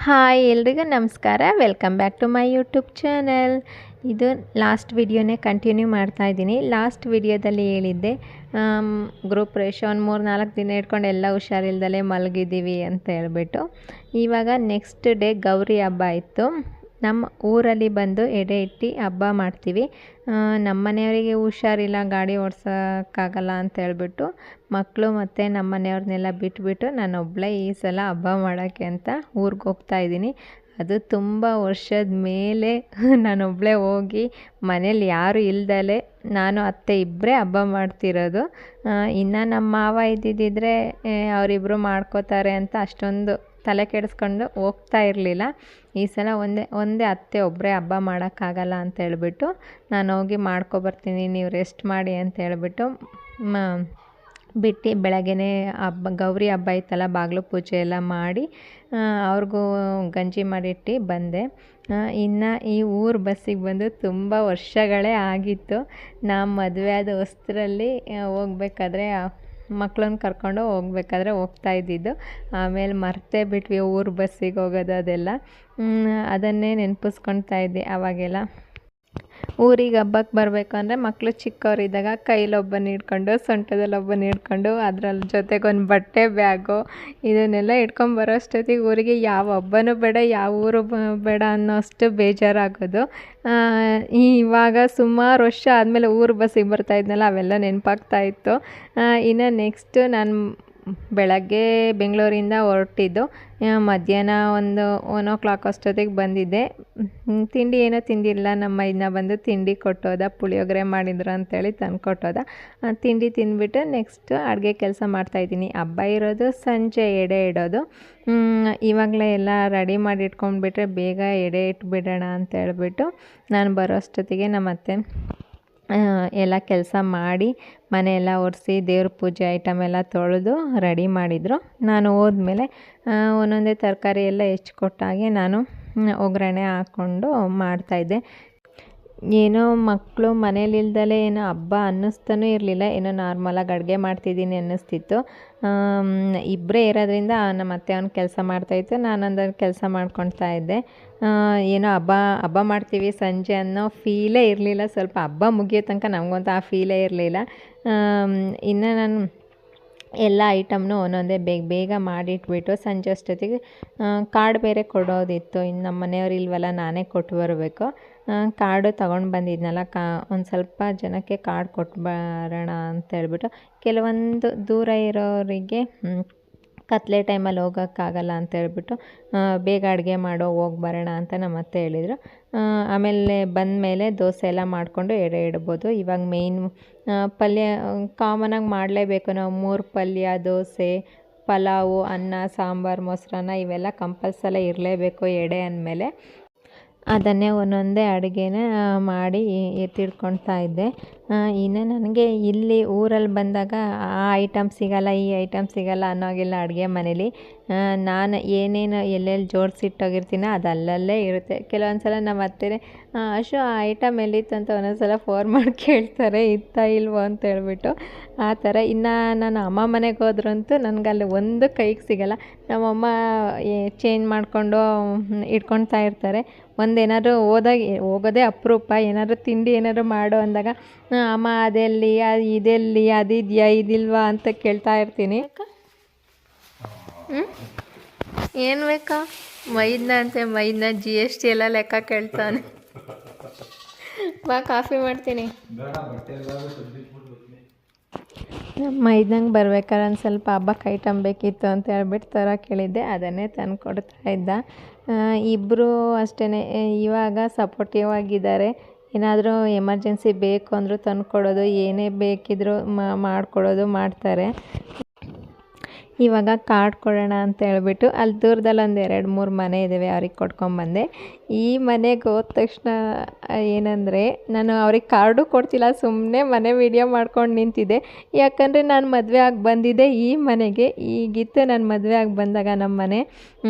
Hi ಎಲ್ರಿಗೂ ನಮಸ್ಕಾರ. Welcome back to my YouTube channel. ಇದು ಲಾಸ್ಟ್ ವಿಡಿಯೋನೇ ಕಂಟಿನ್ಯೂ ಮಾಡ್ತಾಯಿದ್ದೀನಿ. ಲಾಸ್ಟ್ ವಿಡಿಯೋದಲ್ಲಿ ಹೇಳಿದ್ದೆ ಗೃಹ ಪ್ರವೇಶ ಒಂದು 3-4 ದಿನ ಇಟ್ಕೊಂಡು ಎಲ್ಲ ಹುಷಾರಿಲ್ದಲೇ ಮಲಗಿದ್ದೀವಿ ಅಂತ ಹೇಳ್ಬಿಟ್ಟು. ಇವಾಗ ನೆಕ್ಸ್ಟ್ ಡೇ ಗೌರಿ ಹಬ್ಬ ಇತ್ತು. ನಮ್ಮ ಊರಲ್ಲಿ ಬಂದು ಎಡೆ ಇಟ್ಟು ಹಬ್ಬ ಮಾಡ್ತೀವಿ. ನಮ್ಮ ಮನೆಯವರಿಗೆ ಹುಷಾರಿಲ್ಲ, ಗಾಡಿ ಓಡ್ಸೋಕ್ಕಾಗಲ್ಲ ಅಂತ ಹೇಳ್ಬಿಟ್ಟು ಮಕ್ಕಳು ಮತ್ತು ನಮ್ಮ ಮನೆಯವ್ರನ್ನೆಲ್ಲ ಬಿಟ್ಬಿಟ್ಟು ನಾನು ಒಬ್ಬಳೇ ಈ ಸಲ ಹಬ್ಬ ಮಾಡೋಕ್ಕೆ ಅಂತ ಊರಿಗೆ ಹೋಗ್ತಾಯಿದ್ದೀನಿ. ಅದು ತುಂಬ ವರ್ಷದ ಮೇಲೆ ನಾನೊಬ್ಬಳೇ ಹೋಗಿ ಮನೇಲಿ ಯಾರು ಇಲ್ದಲೇ ನಾನು ಅತ್ತೆ ಇಬ್ಬರೇ ಹಬ್ಬ ಮಾಡ್ತಿರೋದು. ಇನ್ನು ನಮ್ಮ ಮಾವ ಇದ್ದಿದ್ದರೆ ಅವರಿಬ್ಬರು ಮಾಡ್ಕೋತಾರೆ ಅಂತ ಅಷ್ಟೊಂದು ತಲೆ ಕೆಡಿಸ್ಕೊಂಡು ಹೋಗ್ತಾ ಇರಲಿಲ್ಲ. ಈ ಸಲ ಒಂದೇ ಅತ್ತೆ ಒಬ್ಬರೇ ಹಬ್ಬ ಮಾಡೋಕ್ಕಾಗಲ್ಲ ಅಂತ ಹೇಳ್ಬಿಟ್ಟು ನಾನು ಹೋಗಿ ಮಾಡ್ಕೊಬರ್ತೀನಿ, ನೀವು ರೆಸ್ಟ್ ಮಾಡಿ ಅಂತ ಹೇಳ್ಬಿಟ್ಟು ಬಿಟ್ಟು ಬೆಳಗ್ಗೆನೇ ಗೌರಿ ಹಬ್ಬ ಇತ್ತಲ್ಲ, ಬಾಗಿಲು ಪೂಜೆ ಎಲ್ಲ ಮಾಡಿ ಅವ್ರಿಗೂ ಗಂಜಿ ಮಾಡಿಟ್ಟು ಬಂದೆ. ಇನ್ನು ಈ ಊರು ಬಸ್ಸಿಗೆ ಬಂದು ತುಂಬ ವರ್ಷಗಳೇ ಆಗಿತ್ತು. ನಾನು ಮದುವೆ ಆದ ಹೊಸದ್ರಲ್ಲಿ ಹೋಗ್ಬೇಕಾದ್ರೆ ಮಕ್ಕಳನ್ನ ಕರ್ಕೊಂಡು ಹೋಗ್ಬೇಕಾದ್ರೆ ಹೋಗ್ತಾ ಇದ್ದಿದ್ದು. ಆಮೇಲೆ ಮರ್ತೇ ಬಿಟ್ವಿ ಊರು ಬಸ್ಸಿಗೆ ಹೋಗೋದು ಅದೆಲ್ಲ. ಅದನ್ನೇ ನೆನಪಿಸ್ಕೊಳ್ತಾ ಇದ್ದೆ. ಆವಾಗೆಲ್ಲ ಊರಿಗೆ ಹಬ್ಬಕ್ಕೆ ಬರಬೇಕು ಅಂದರೆ ಮಕ್ಕಳು ಚಿಕ್ಕವರಿದ್ದಾಗ ಕೈಲೊಬ್ಬನ ಹಿಡ್ಕೊಂಡು ಸೊಂಟದಲ್ಲೊಬ್ಬನ ಹಿಡ್ಕೊಂಡು ಅದರಲ್ಲಿ ಜೊತೆಗೊಂದು ಬಟ್ಟೆ ಬ್ಯಾಗು ಇದನ್ನೆಲ್ಲ ಹಿಡ್ಕೊಂಬರೋ ಅಷ್ಟೊತ್ತಿಗೆ ಊರಿಗೆ ಯಾವ ಹಬ್ಬನೂ ಬೇಡ, ಯಾವ ಊರು ಬೇಡ ಅನ್ನೋ ಅಷ್ಟು ಬೇಜಾರಾಗೋದು. ಇವಾಗ ಸುಮಾರು ವರ್ಷ ಆದಮೇಲೆ ಊರು ಬಸ್ಸಿಗೆ ಬರ್ತಾಯಿದ್ನಲ್ಲ, ಅವೆಲ್ಲ ನೆನಪಾಗ್ತಾಯಿತ್ತು. ಇನ್ನು ನೆಕ್ಸ್ಟು ನಾನು ಬೆಳಗ್ಗೆ ಬೆಂಗಳೂರಿಂದ ಹೊರಟಿದ್ದು, ಮಧ್ಯಾಹ್ನ ಒಂದು 1 ಅಷ್ಟೊತ್ತಿಗೆ ಬಂದಿದ್ದೆ. ತಿಂಡಿ ಏನೋ ತಿಂದಿಲ್ಲ. ನಮ್ಮ ಇದನ್ನ ಬಂದು ತಿಂಡಿ ಕೊಟ್ಟೋದ, ಪುಳಿಯೋಗರೆ ಮಾಡಿದ್ರು ಅಂತೇಳಿ ತಂದು ಕೊಟ್ಟೋದ. ತಿಂಡಿ ತಿಂದ್ಬಿಟ್ಟು ನೆಕ್ಸ್ಟ್ ಅಡುಗೆ ಕೆಲಸ ಮಾಡ್ತಾಯಿದ್ದೀನಿ. ಹಬ್ಬ ಇರೋದು ಸಂಜೆ ಎಡೆ ಇಡೋದು. ಇವಾಗಲೇ ಎಲ್ಲ ರೆಡಿ ಮಾಡಿ ಇಟ್ಕೊಂಡ್ಬಿಟ್ರೆ ಬೇಗ ಎಡೆ ಇಟ್ಬಿಡೋಣ ಅಂತ ಹೇಳ್ಬಿಟ್ಟು ನಾನು ಬರೋ ಅಷ್ಟೊತ್ತಿಗೆ ನಮ್ಮ ಅತ್ತೆ ಎಲ್ಲ ಕೆಲಸ ಮಾಡಿ ಮನೆಯೆಲ್ಲ ಒರೆಸಿ ದೇವ್ರ ಪೂಜೆ ಐಟಮ್ ಎಲ್ಲ ತೊಳೆದು ರೆಡಿ ಮಾಡಿದರು. ನಾನು ಹೋದ್ಮೇಲೆ ಒಂದೊಂದೇ ತರಕಾರಿ ಎಲ್ಲ ಹೆಚ್ಚಿಕೊಟ್ಟಾಗೆ ನಾನು ಒಗ್ಗರಣೆ ಹಾಕ್ಕೊಂಡು ಮಾಡ್ತಾಯಿದ್ದೆ. ಏನೋ ಮಕ್ಕಳು ಮನೇಲಿಲ್ದಲೇ ಏನೋ ಹಬ್ಬ ಅನ್ನಿಸ್ತಾನೂ ಇರಲಿಲ್ಲ, ಏನೋ ನಾರ್ಮಲಾಗಿ ಅಡುಗೆ ಮಾಡ್ತಿದ್ದೀನಿ ಅನ್ನಿಸ್ತಿತ್ತು. ಇಬ್ಬರೇ ಇರೋದ್ರಿಂದ ನಮ್ಮ ಅತ್ತೆ ಅವ್ನು ಕೆಲಸ ಮಾಡ್ತಾಯಿತ್ತು, ನಾನೊಂದು ಕೆಲಸ ಮಾಡ್ಕೊಳ್ತಾ ಇದ್ದೆ. ಏನೋ ಹಬ್ಬ ಮಾಡ್ತೀವಿ ಸಂಜೆ ಅನ್ನೋ ಫೀಲೇ ಇರಲಿಲ್ಲ. ಸ್ವಲ್ಪ ಹಬ್ಬ ಮುಗಿಯೋ ತನಕ ನಮಗಂತೂ ಆ ಫೀಲೇ ಇರಲಿಲ್ಲ. ಇನ್ನು ನಾನು ಎಲ್ಲ ಐಟಮ್ನು ಒಂದೊಂದೇ ಬೇಗ ಮಾಡಿಟ್ಬಿಟ್ಟು ಸಂಜೆ ಅಷ್ಟೊತ್ತಿಗೆ ಕಾರ್ಡ್ ಬೇರೆ ಕೊಡೋದಿತ್ತು. ಇನ್ನು ನಮ್ಮ ಮನೆಯವ್ರು ಇಲ್ವಲ್ಲ, ನಾನೇ ಕೊಟ್ಟು ಬರಬೇಕು. ಕಾರ್ಡು ತೊಗೊಂಡು ಬಂದಿದ್ನಲ್ಲ, ಒಂದು ಸ್ವಲ್ಪ ಜನಕ್ಕೆ ಕಾರ್ಡ್ ಕೊಟ್ಟು ಬರೋಣ ಅಂತ ಹೇಳ್ಬಿಟ್ಟು. ಕೆಲವೊಂದು ದೂರ ಇರೋರಿಗೆ ಕತ್ಲೆ ಟೈಮಲ್ಲಿ ಹೋಗೋಕ್ಕಾಗಲ್ಲ ಅಂತ ಹೇಳ್ಬಿಟ್ಟು ಬೇಗ ಅಡುಗೆ ಮಾಡೋ ಹೋಗಿ ಬರೋಣ ಅಂತ ನಮ್ಮ ಅತ್ತೆ ಹೇಳಿದರು. ಆಮೇಲೆ ಬಂದಮೇಲೆ ದೋಸೆ ಎಲ್ಲ ಮಾಡಿಕೊಂಡು ಎಡೆ ಇಡ್ಬೋದು. ಇವಾಗ ಮೇಯ್ನ್ ಪಲ್ಯ ಕಾಮನಾಗಿ ಮಾಡಲೇಬೇಕು ನಾವು. 3 ಪಲ್ಯ, ದೋಸೆ, ಪಲಾವು, ಅನ್ನ, ಸಾಂಬಾರು, ಮೊಸರನ್ನ ಇವೆಲ್ಲ ಕಂಪಲ್ಸರಿ ಇರಲೇಬೇಕು ಎಡೆ ಅಂದಮೇಲೆ. ಅದನ್ನೇ ಒಂದೊಂದೇ ಅಡುಗೆನ ಮಾಡಿ ಎತ್ತಿಡ್ಕೊಳ್ತಾ ಇದ್ದೆ. ಇನ್ನು ನನಗೆ ಇಲ್ಲಿ ಊರಲ್ಲಿ ಬಂದಾಗ ಆ ಐಟಮ್ ಸಿಗಲ್ಲ, ಈ ಐಟಮ್ ಸಿಗಲ್ಲ ಅನ್ನೋಗಿಲ್ಲ ಅಡುಗೆ ಮನೇಲಿ. ನಾನು ಏನೇನು ಎಲ್ಲೆಲ್ಲಿ ಜೋಡಿಸಿಟ್ಟೋಗಿರ್ತೀನೋ ಅದು ಅಲ್ಲಲ್ಲೇ ಇರುತ್ತೆ. ಕೆಲವೊಂದು ಸಲ ನಮ್ಮ ಅತ್ತೆನೇ ಅಶು ಆ ಐಟಮ್ ಎಲ್ಲಿತ್ತು ಅಂತ ಒಂದೊಂದು ಸಲ ಫೋನ್ ಮಾಡಿ ಕೇಳ್ತಾರೆ, ಇತ್ತಾ ಇಲ್ವೋ ಅಂತ ಹೇಳ್ಬಿಟ್ಟು. ಆ ಥರ. ಇನ್ನು ನಾನು ಅಮ್ಮ ಮನೆಗೆ ಹೋದ್ರಂತೂ ನನಗಲ್ಲಿ ಒಂದು ಕೈಗೆ ಸಿಗಲ್ಲ. ನಮ್ಮಮ್ಮ ಚೇಂಜ್ ಮಾಡಿಕೊಂಡು ಇಟ್ಕೊಳ್ತಾ ಇರ್ತಾರೆ. ಒಂದೇನಾದ್ರು ಹೋಗೋದೇ ಅಪರೂಪ. ಏನಾದರೂ ತಿಂಡಿ ಏನಾದ್ರು ಮಾಡು ಅಂದಾಗ ಅಮ್ಮ ಅದೆಲ್ಲಿ, ಇದೆಲ್ಲಿ, ಅದಿದೆಯಾ ಇದಿಲ್ವಾ ಅಂತ ಕೇಳ್ತಾ ಇರ್ತೀನಿ. ಏನು ಬೇಕಾ? ಮೈದ್ನ GST ಎಲ್ಲ ಲೆಕ್ಕ ಕೇಳ್ತಾನೆ. ಬಾ ಕಾಫಿ ಮಾಡ್ತೀನಿ. ಮೈದ್ನಂಗೆ ಬರ್ಬೇಕಾದ್ರೆ ಒಂದು ಸ್ವಲ್ಪ ಹಬ್ಬಕ್ಕೆ ಐಟಮ್ ಬೇಕಿತ್ತು ಅಂತ ಹೇಳ್ಬಿಟ್ಟು ಕೇಳಿದ್ದೆ. ಅದನ್ನೇ ತಂದು ಕೊಡ್ತಾ ಇದ್ದ. ಇಬ್ಬರು ಅಷ್ಟೇ ಇವಾಗ ಸಪೋರ್ಟಿವ್ ಆಗಿದ್ದಾರೆ. ಏನಾದರೂ ಎಮರ್ಜೆನ್ಸಿ ಬೇಕು ಅಂದರೂ ತಂದು ಕೊಡೋದು, ಏನೇ ಬೇಕಿದ್ರೂ ಮಾಡಿಕೊಡೋದು ಮಾಡ್ತಾರೆ. ಇವಾಗ ಕಾರ್ಡ್ ಕೊಡೋಣ ಅಂತ ಹೇಳ್ಬಿಟ್ಟು ಅಲ್ಲಿ ದೂರದಲ್ಲಿ ಒಂದು 2-3 ಮನೆ ಇದ್ದಾವೆ, ಅವ್ರಿಗೆ ಕೊಟ್ಕೊಂಬಂದೆ. ಈ ಮನೆಗೆ ಹೋದ ತಕ್ಷಣ ಏನಂದರೆ ನಾನು ಅವ್ರಿಗೆ ಕಾರ್ಡು ಕೊಡ್ತಿಲ್ಲ, ಸುಮ್ಮನೆ ಮನೆ ವೀಡಿಯೋ ಮಾಡ್ಕೊಂಡು ನಿಂತಿದ್ದೆ. ಯಾಕಂದರೆ ನಾನು ಮದುವೆ ಆಗಿ ಬಂದಿದ್ದೆ ಈ ಮನೆಗೆ. ಈಗಿತ್ತು ನಾನು ಮದುವೆ ಆಗಿ ಬಂದಾಗ ನಮ್ಮ ಮನೆ.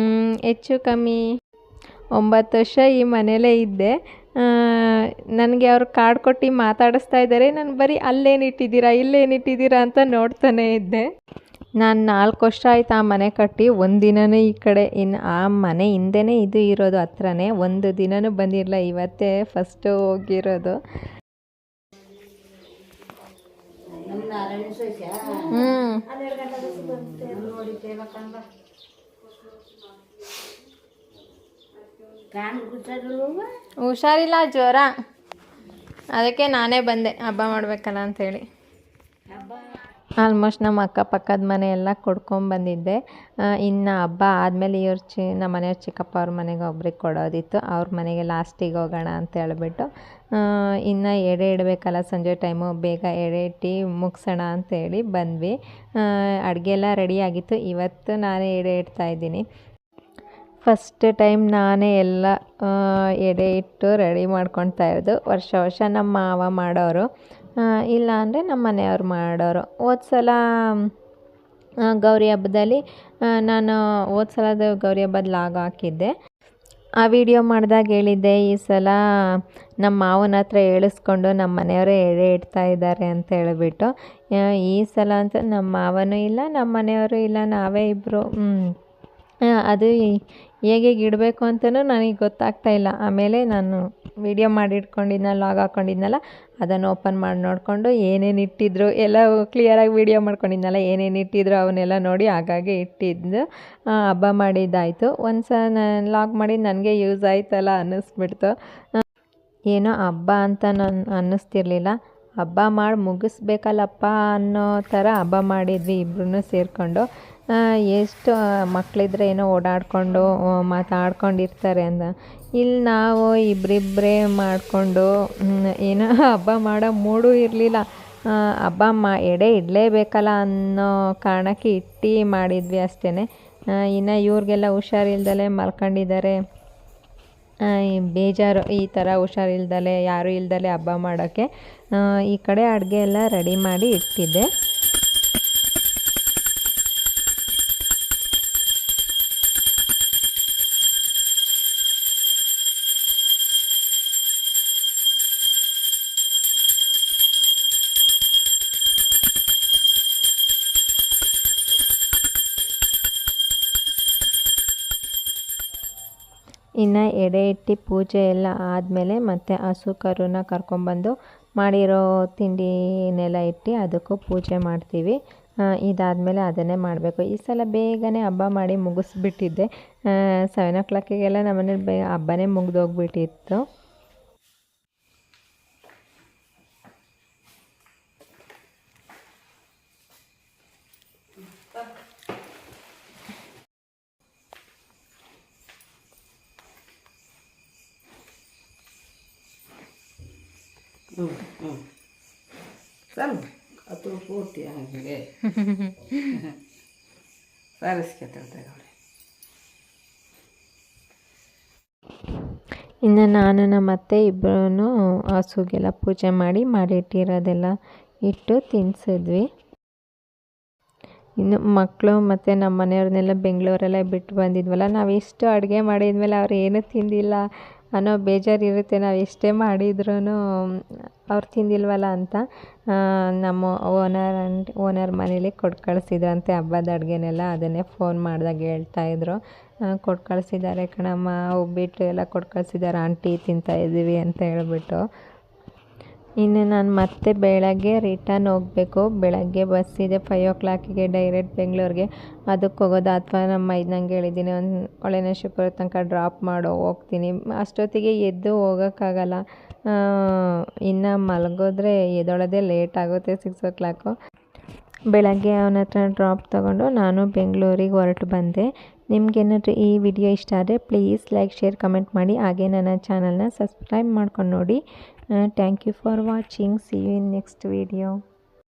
ಹೆಚ್ಚು ಕಮ್ಮಿ 9 ವರ್ಷ ಈ ಮನೇಲೇ ಇದ್ದೆ. ನನಗೆ ಅವ್ರು ಕಾರ್ಡ್ ಕೊಟ್ಟು ಮಾತಾಡಿಸ್ತಾ ಇದ್ದಾರೆ. ನಾನು ಬರೀ ಅಲ್ಲೇನಿಟ್ಟಿದ್ದೀರಾ ಇಲ್ಲೇನಿಟ್ಟಿದ್ದೀರಾ ಅಂತ ನೋಡ್ತಾನೇ ಇದ್ದೆ. ನಾನು 4 ವರ್ಷ ಆಯ್ತು ಆ ಮನೆ ಕಟ್ಟಿ, ಒಂದು ದಿನವೂ ಈ ಕಡೆ ಇನ್ನು ಆ ಮನೆ ಹಿಂದೆನೇ ಇದು ಇರೋದು ಹತ್ರನೇ, ಒಂದು ದಿನವೂ ಬಂದಿರಲಿಲ್ಲ. ಇವತ್ತೇ ಫಸ್ಟು ಹೋಗಿರೋದು. ಹುಷಾರಿಲ್ಲ, ಜ್ವರ, ಅದಕ್ಕೆ ನಾನೇ ಬಂದೆ ಹಬ್ಬ ಮಾಡಬೇಕಲ್ಲ ಅಂಥೇಳಿ. ಆಲ್ಮೋಸ್ಟ್ ನಮ್ಮ ಅಕ್ಕಪಕ್ಕದ ಮನೆ ಎಲ್ಲ ಕೊಡ್ಕೊಂಬಂದಿದ್ದೆ. ಇನ್ನು ಹಬ್ಬ ಆದಮೇಲೆ ನಮ್ಮ ಮನೆಯವ್ರ ಚಿಕ್ಕಪ್ಪ ಅವ್ರ ಮನೆಗೆ ಒಬ್ರಿಗೆ ಕೊಡೋದಿತ್ತು, ಅವ್ರ ಮನೆಗೆ ಲಾಸ್ಟಿಗೆ ಹೋಗೋಣ ಅಂತ ಹೇಳ್ಬಿಟ್ಟು ಇನ್ನು ಎಡೆ ಇಡಬೇಕಲ್ಲ ಸಂಜೆ ಟೈಮು, ಬೇಗ ಎಡೆ ಇಟ್ಟು ಮುಗಿಸೋಣ ಅಂತೇಳಿ ಬಂದ್ವಿ. ಅಡುಗೆ ಎಲ್ಲ ರೆಡಿಯಾಗಿತ್ತು. ಇವತ್ತು ನಾನೇ ಎಡೆ ಇಡ್ತಾಯಿದ್ದೀನಿ. ಫಸ್ಟ್ ಟೈಮ್ ನಾನೇ ಎಲ್ಲ ಎಡೆ ಇಟ್ಟು ರೆಡಿ ಮಾಡ್ಕೊಳ್ತಾ ಇರೋದು. ವರ್ಷ ನಮ್ಮ ಮಾವ ಮಾಡೋರು, ಇಲ್ಲ ಅಂದರೆ ನಮ್ಮ ಮನೆಯವ್ರು ಮಾಡೋರು. ಹೋದ ಸಲ ಗೌರಿ ಹಬ್ಬದಲ್ಲಿ ನಾನು ಗೌರಿ ಹಬ್ಬದ ಲಾಗ್ ಹಾಕಿದ್ದೆ. ಆ ವಿಡಿಯೋ ಮಾಡಿದಾಗ ಹೇಳಿದ್ದೆ, ಈ ಸಲ ನಮ್ಮ ಮಾವನ ಹತ್ರ ಹೇಳಿಸ್ಕೊಂಡು ನಮ್ಮ ಮನೆಯವರೇ ಎಡೆ ಇಡ್ತಾ ಇದ್ದಾರೆ ಅಂತ ಹೇಳಿಬಿಟ್ಟು. ಈ ಸಲ ಅಂತ ನಮ್ಮ ಮಾವನೂ ಇಲ್ಲ, ನಮ್ಮ ಮನೆಯವರು ಇಲ್ಲ, ನಾವೇ ಇಬ್ಬರು. ಅದು ಹೇಗೆ ಇಡಬೇಕು ಅಂತಲೂ ನನಗೆ ಗೊತ್ತಾಗ್ತಾ ಇಲ್ಲ. ಆಮೇಲೆ ನಾನು ವಿಡಿಯೋ ಮಾಡಿ ಇಟ್ಕೊಂಡಿದ್ನಲ್ಲ, ಲಾಗ್ ಹಾಕ್ಕೊಂಡಿದ್ನಲ್ಲ, ಅದನ್ನು ಓಪನ್ ಮಾಡಿ ನೋಡಿಕೊಂಡು ಏನೇನು ಇಟ್ಟಿದ್ರು ಎಲ್ಲ ಕ್ಲಿಯರಾಗಿ ವಿಡಿಯೋ ಮಾಡ್ಕೊಂಡಿದ್ನಲ್ಲ, ಏನೇನು ಇಟ್ಟಿದ್ರು ಅವನ್ನೆಲ್ಲ ನೋಡಿ ಹಾಗಾಗಿ ಇಟ್ಟಿದ್ದು ಹಬ್ಬ ಮಾಡಿದ್ದಾಯಿತು. ಒಂದು ಸಲ ನಾನು ಲಾಗ್ ಮಾಡಿ ನನಗೆ ಯೂಸ್ ಆಯ್ತಲ್ಲ ಅನ್ನಿಸ್ಬಿಡ್ತು. ಏನೋ ಹಬ್ಬ ಅಂತ ನಾನು ಅನ್ನಿಸ್ತಿರ್ಲಿಲ್ಲ, ಹಬ್ಬ ಮಾಡಿ ಮುಗಿಸ್ಬೇಕಲ್ಲಪ್ಪ ಅನ್ನೋ ಥರ ಹಬ್ಬ ಮಾಡಿದ್ವಿ ಇಬ್ಬರೂ ಸೇರಿಕೊಂಡು. ಎಷ್ಟು ಮಕ್ಕಳಿದ್ರೆ ಏನೋ ಓಡಾಡಿಕೊಂಡು ಮಾತಾಡ್ಕೊಂಡಿರ್ತಾರೆ ಅಂತ, ಇಲ್ಲಿ ನಾವು ಇಬ್ಬರಿಬ್ಬರೇ ಮಾಡಿಕೊಂಡು ಏನೋ ಹಬ್ಬ ಮಾಡೋ ಮೂಡೂ ಇರಲಿಲ್ಲ. ಹಬ್ಬ ಎಡೆ ಇಡಲೇಬೇಕಲ್ಲ ಅನ್ನೋ ಕಾರಣಕ್ಕೆ ಇಟ್ಟು ಮಾಡಿದ್ವಿ ಅಷ್ಟೇ. ಇನ್ನು ಇವ್ರಿಗೆಲ್ಲ ಹುಷಾರಿಲ್ದಲೇ ಮಲ್ಕೊಂಡಿದ್ದಾರೆ. ಬೇಜಾರು ಈ ಥರ ಹುಷಾರಿಲ್ದಲೇ ಯಾರೂ ಇಲ್ದಲೇ ಹಬ್ಬ ಮಾಡೋಕ್ಕೆ. ಈ ಕಡೆ ಅಡುಗೆ ಎಲ್ಲ ರೆಡಿ ಮಾಡಿ ಇಟ್ಟಿದ್ದೆ. ಇನ್ನು ಎಡೆ ಇಟ್ಟು ಪೂಜೆ ಎಲ್ಲ ಆದಮೇಲೆ ಮತ್ತು ಹಸು ಕರುನ ಕರ್ಕೊಂಬಂದು ಮಾಡಿರೋ ತಿಂಡಿನೆಲ್ಲ ಇಟ್ಟು ಅದಕ್ಕೂ ಪೂಜೆ ಮಾಡ್ತೀವಿ. ಇದಾದಮೇಲೆ ಅದನ್ನೇ ಮಾಡಬೇಕು. ಈ ಸಲ ಬೇಗನೆ ಹಬ್ಬ ಮಾಡಿ ಮುಗಿಸ್ಬಿಟ್ಟಿದ್ದೆ. 7 o'clockಗೆಲ್ಲ ನಮ್ಮನೇಲಿ ಹಬ್ಬನೇ ಮುಗಿದೋಗ್ಬಿಟ್ಟಿತ್ತು. ಸ್ವಲ್ಪ ಅದು ಪೂರ್ತಿ ಹಾಗೆ ಸಾರಿಸ್ಕೊತಿರ್ತಾರೆ. ಇನ್ನು ನಾನು ನಮ್ಮ ಅತ್ತೆ ಇಬ್ಬರೂ ಹಸುಗೆಲ್ಲ ಪೂಜೆ ಮಾಡಿಟ್ಟಿರೋದೆಲ್ಲ ಇಟ್ಟು ತಿನ್ನಿಸಿದ್ವಿ. ಇನ್ನು ಮಕ್ಕಳು ಮತ್ತು ನಮ್ಮ ಮನೆಯವ್ರನ್ನೆಲ್ಲ ಬೆಂಗಳೂರಲ್ಲೇ ಬಿಟ್ಟು ಬಂದಿದ್ವಲ್ಲ, ನಾವು ಎಷ್ಟು ಅಡುಗೆ ಮಾಡಿದ್ಮೇಲೆ ಅವ್ರು ಏನೂ ತಿಂದಿಲ್ಲ ಅನ್ನೋ ಬೇಜಾರಿರುತ್ತೆ. ನಾವು ಎಷ್ಟೇ ಮಾಡಿದ್ರೂ ಅವ್ರು ತಿಂದಿಲ್ವಲ್ಲ ಅಂತ. ನಮ್ಮ ಓನರ್ ಮನೇಲಿ ಕೊಟ್ಟು ಕಳಿಸಿದ್ರಂತೆ ಹಬ್ಬದ ಅಡುಗೆನೆಲ್ಲ. ಅದನ್ನೇ ಫೋನ್ ಮಾಡಿದಾಗ ಹೇಳ್ತಾಯಿದ್ರು, ಕೊಟ್ಟು ಕಳಿಸಿದ್ದಾರೆ ಕಣಮ್ಮ, ಉಪ್ಪಿಟ್ಟು ಎಲ್ಲ ಕೊಟ್ಟು ಕಳಿಸಿದ್ದಾರೆ ಆಂಟಿ, ತಿಂತಾಯಿದ್ದೀವಿ ಅಂತ ಹೇಳ್ಬಿಟ್ಟು. ಇನ್ನು ನಾನು ಮತ್ತೆ ಬೆಳಗ್ಗೆ ರಿಟರ್ನ್ ಹೋಗಬೇಕು. ಬೆಳಗ್ಗೆ ಬಸ್ ಇದೆ 5 o'clockಗೆ ಡೈರೆಕ್ಟ್ ಬೆಂಗಳೂರಿಗೆ. ಅದಕ್ಕೆ ಹೋಗೋದು, ಅಥವಾ ನಮ್ಮ ಮೈದ್ನಂಗೆ ಹೇಳಿದ್ದೀನಿ ಒಂದು ಹೊಳೆನರಸೀಪುರ ತನಕ ಡ್ರಾಪ್ ಮಾಡೋ ಹೋಗ್ತೀನಿ. ಅಷ್ಟೊತ್ತಿಗೆ ಎದ್ದು ಹೋಗೋಕ್ಕಾಗಲ್ಲ. ಇನ್ನು ಮಲಗಿದ್ರೆ ಎದ್ದೊಳೋದೇ ಲೇಟ್ ಆಗುತ್ತೆ 6 o'clock. ಬೆಳಗ್ಗೆ ಅವನ ಹತ್ರ ಡ್ರಾಪ್ ತೊಗೊಂಡು ನಾನು ಬೆಂಗಳೂರಿಗೆ ಹೊರಟು ಬಂದೆ. ನಿಮಗೇನಾದರೂ ಈ ವಿಡಿಯೋ ಇಷ್ಟ ಆದರೆ ಪ್ಲೀಸ್ ಲೈಕ್, ಶೇರ್, ಕಮೆಂಟ್ ಮಾಡಿ. ಹಾಗೆ ನನ್ನ ಚಾನಲ್ನ ಸಬ್ಸ್ಕ್ರೈಬ್ ಮಾಡ್ಕೊಂಡು ನೋಡಿ. Thank you for watching. See you in next video.